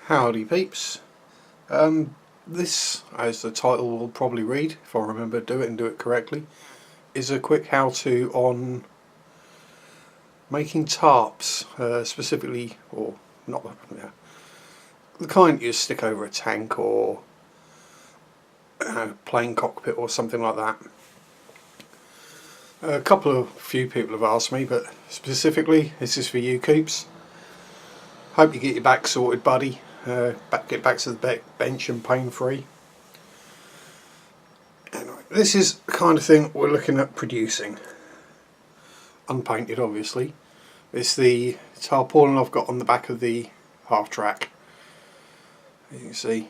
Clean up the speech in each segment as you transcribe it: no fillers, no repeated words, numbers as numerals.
Howdy peeps. This, as the title will probably read, if I remember to do it and do it correctly, is a quick how-to on making tarps, specifically, or not, the kind you stick over a tank or plane cockpit or something like that. Few people have asked me, but specifically this is for you Coops. Hope you get your back sorted, buddy. Get back to the bench and pain free. Anyway, this is the kind of thing we're looking at producing. Unpainted, obviously. It's the tarpaulin I've got on the back of the half track. As you can see,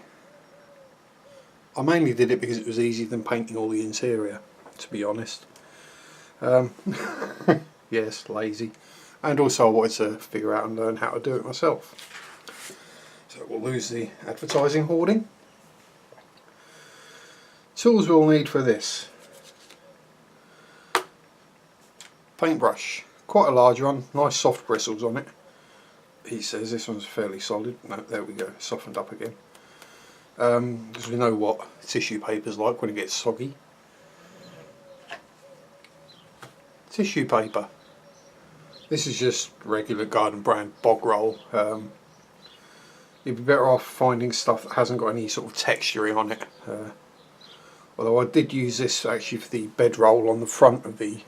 I mainly did it because it was easier than painting all the interior, to be honest. Yes, lazy. And also I wanted to figure out and learn how to do it myself. So we'll lose the advertising hoarding. Tools we'll need for this: paintbrush, quite a large one, nice soft bristles on it. He says this one's fairly solid. No, there we go, softened up again. Because we know what tissue paper's like when it gets soggy. Tissue paper. This is just regular garden brand bog roll. You'd be better off finding stuff that hasn't got any sort of texture on it. Although I did use this actually for the bed roll on the front of the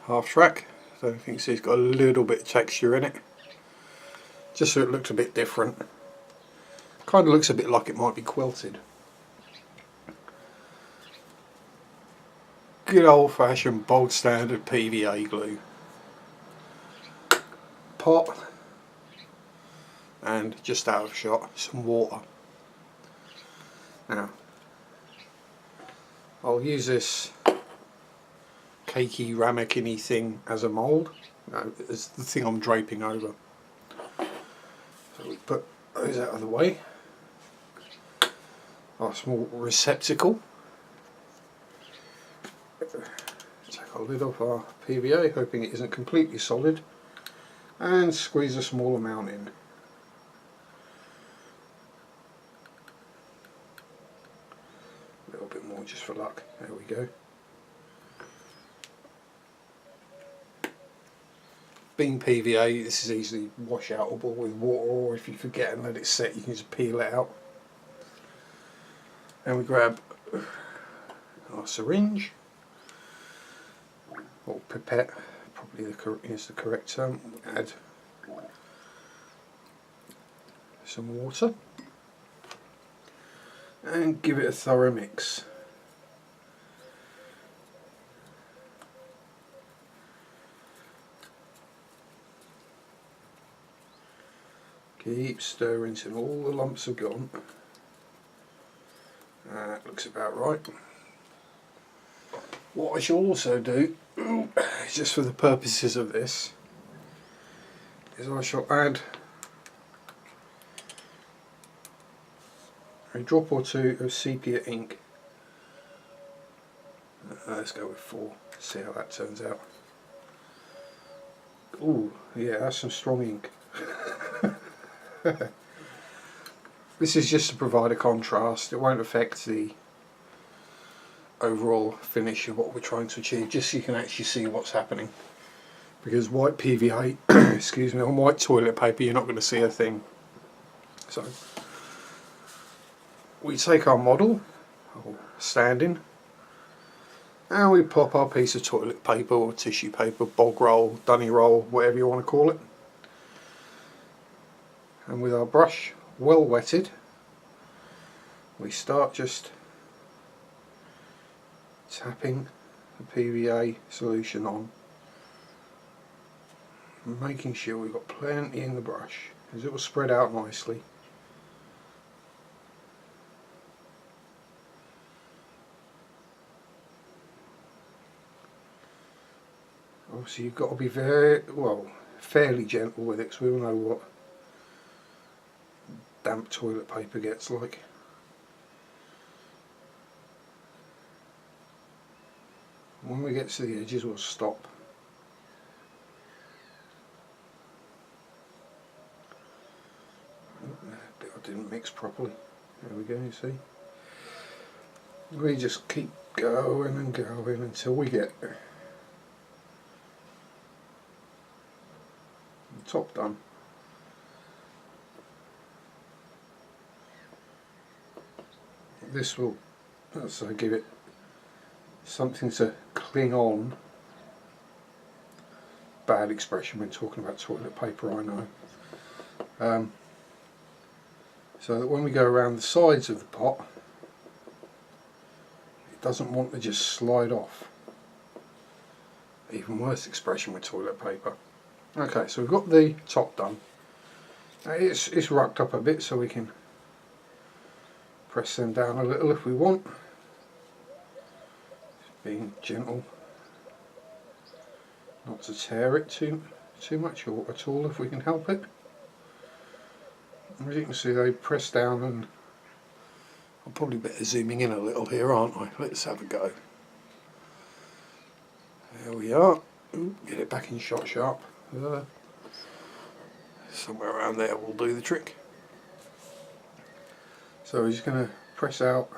half track. So I think it's got a little bit of texture in it, just so it looked a bit different. Kind of looks a bit like it might be quilted. Good old fashioned bog standard PVA glue. Pot, and just out of shot, some water. Now, I'll use this cakey ramekin-y thing as a mould. No, it's the thing I'm draping over. So we put those out of the way. Our small receptacle. Take a lid off our PVA, hoping it isn't completely solid, and squeeze a small amount in. A little bit more just for luck. There we go. Being PVA, this is easily wash outable with water, or if you forget and let it set, you can just peel it out. And we grab our syringe, or pipette, probably is the correct term. Add some water and give it a thorough mix. Keep stirring till all the lumps are gone. That looks about right. What I shall also do, just for the purposes of this, is I shall add a drop or two of sepia ink. Let's go with 4, see how that turns out. Ooh, yeah, that's some strong ink. This is just to provide a contrast. It won't affect the overall finish of what we're trying to achieve, just so you can actually see what's happening. Because white PVA, excuse me, on white toilet paper you're not going to see a thing. So we take our model, standing, and we pop our piece of toilet paper or tissue paper, bog roll, dunny roll, whatever you want to call it. And with our brush well wetted, we start just tapping the PVA solution on, making sure we've got plenty in the brush, because it will spread out nicely. Obviously you've got to be fairly gentle with it, because we all know what damp toilet paper gets like. When we get to the edges we'll stop. bit I didn't mix properly. There we go, you see. We just keep going and going until we get the top done. This will, let's say, give it something to cling on. Bad expression when talking about toilet paper, I know. So that when we go around the sides of the pot, it doesn't want to just slide off. Even worse expression with toilet paper. Okay, so we've got the top done. It's rucked up a bit, so we can press them down a little if we want. Just being gentle, not to tear it too much or at all if we can help it. As you can see, they press down, and I'm probably better zooming in a little here, aren't I? Let's have a go. There we are. Ooh, get it back in shot sharp. Somewhere around there will do the trick. So we're just going to press out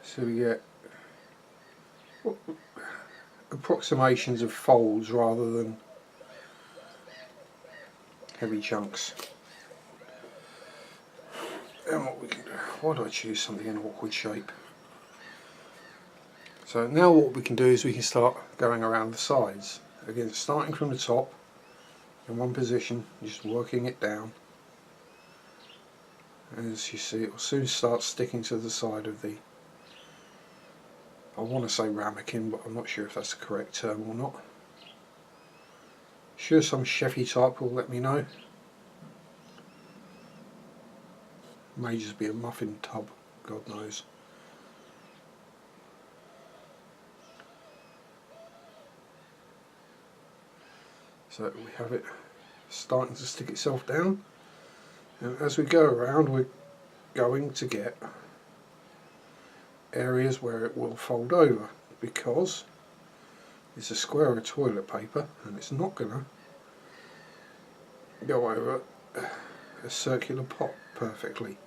so we get approximations of folds rather than heavy chunks. And what we can do, why do I choose something in an awkward shape? So now what we can do is we can start going around the sides. Again, starting from the top in one position, just working it down. As you see, it will soon start sticking to the side of the, I want to say ramekin, but I'm not sure if that's the correct term or not. Sure, some chefy type will let me know. May just be a muffin tub, God knows. So we have it starting to stick itself down, and as we go around we're going to get areas where it will fold over, because it's a square of toilet paper and it's not going to go over a circular pot perfectly.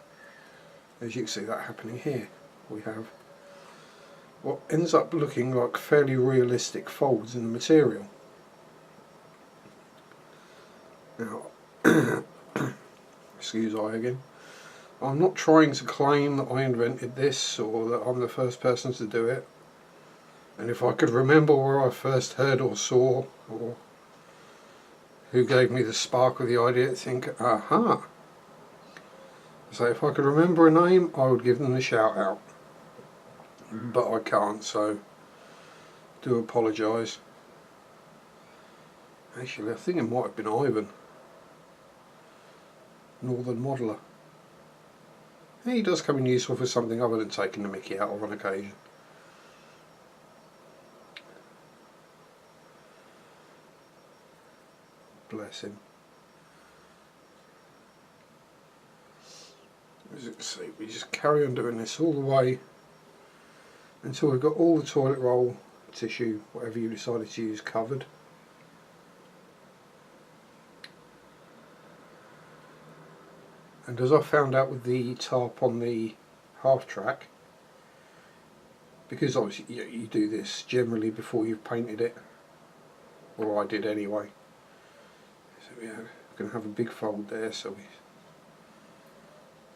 As you can see that happening here, we have what ends up looking like fairly realistic folds in the material. Now, excuse I again, I'm not trying to claim that I invented this or that I'm the first person to do it, and if I could remember where I first heard or saw or who gave me the spark of the idea, to think, aha. So if I could remember a name, I would give them a shout out, but I can't, so do apologise. Actually, I think it might have been Ivan, Northern Modeller. He does come in useful for something other than taking the mickey out of on occasion. Bless him. As you can see, we just carry on doing this all the way until we've got all the toilet roll, tissue, whatever you decided to use, covered. And as I found out with the tarp on the half track, because obviously you do this generally before you've painted it, or I did anyway. So we're going to have a big fold there, so we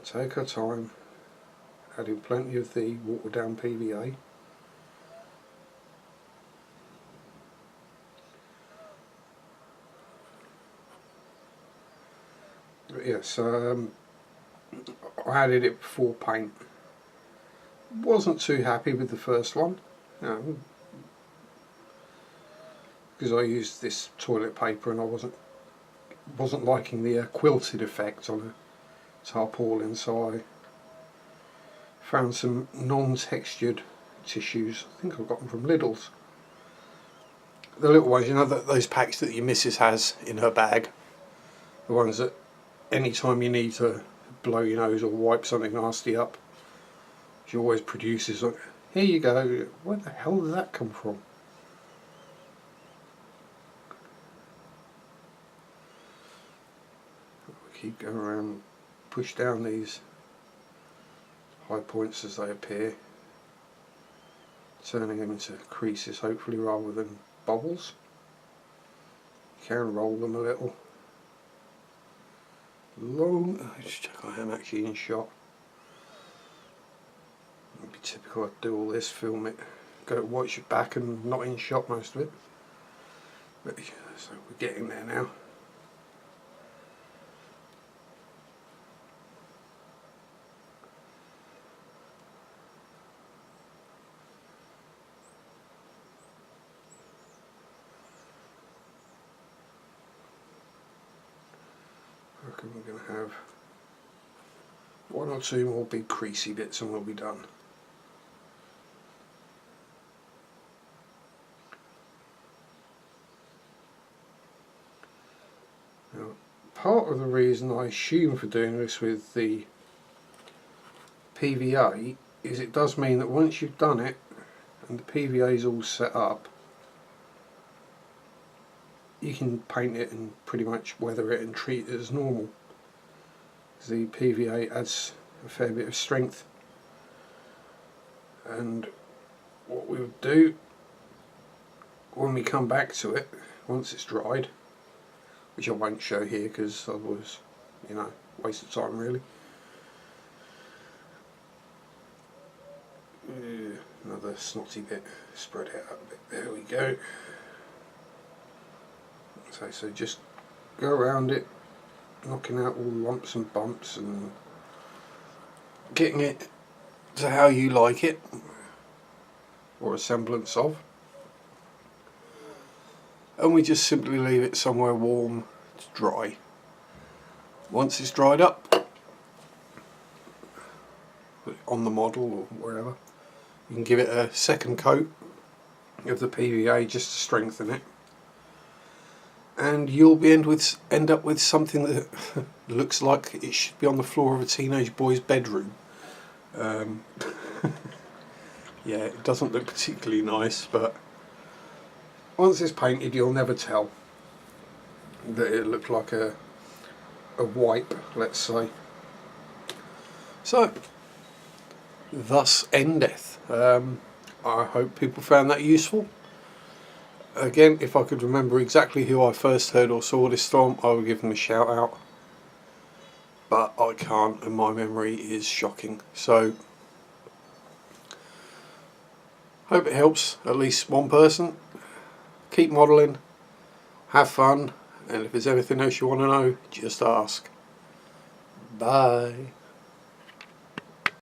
take our time, adding plenty of the watered down PVA. But yes, I added it before paint. Wasn't too happy with the first one, because I used this toilet paper and I wasn't liking the quilted effect on a tarpaulin, so I found some non-textured tissues. I think I got them from Lidl's. The little ones, you know, those packs that your missus has in her bag. The ones that any time you need to blow your nose or wipe something nasty up, she always produces, like, here you go. Where the hell did that come from? We keep going around, push down these high points as they appear, turning them into creases hopefully rather than bubbles. You can roll them a little. Just check I am actually in shot. It'd be typical, I'd do all this, film it, go to watch it back and not in shot most of it. But, so we're getting there now. I reckon we're going to have one or two more big creasy bits and we'll be done. Now, part of the reason I assume for doing this with the PVA is it does mean that once you've done it and the PVA is all set up, you can paint it and pretty much weather it and treat it as normal. The PVA adds a fair bit of strength, and what we would do when we come back to it once it's dried, which I won't show here because otherwise, you know, waste of time really. Another snotty bit, spread it out a bit, there we go. So just go around it, knocking out all the lumps and bumps and getting it to how you like it, or a semblance of. And we just simply leave it somewhere warm to dry. Once it's dried up, put it on the model or wherever, you can give it a second coat of the PVA just to strengthen it, and you'll be end up with something that looks like it should be on the floor of a teenage boy's bedroom. Yeah, it doesn't look particularly nice, but once it's painted you'll never tell that it looked like a wipe, let's say. So, thus endeth. I hope people found that useful. Again, if I could remember exactly who I first heard or saw this from, I would give them a shout out. But I can't, and my memory is shocking. So, hope it helps at least one person. Keep modelling, have fun, and if there's anything else you want to know, just ask. Bye.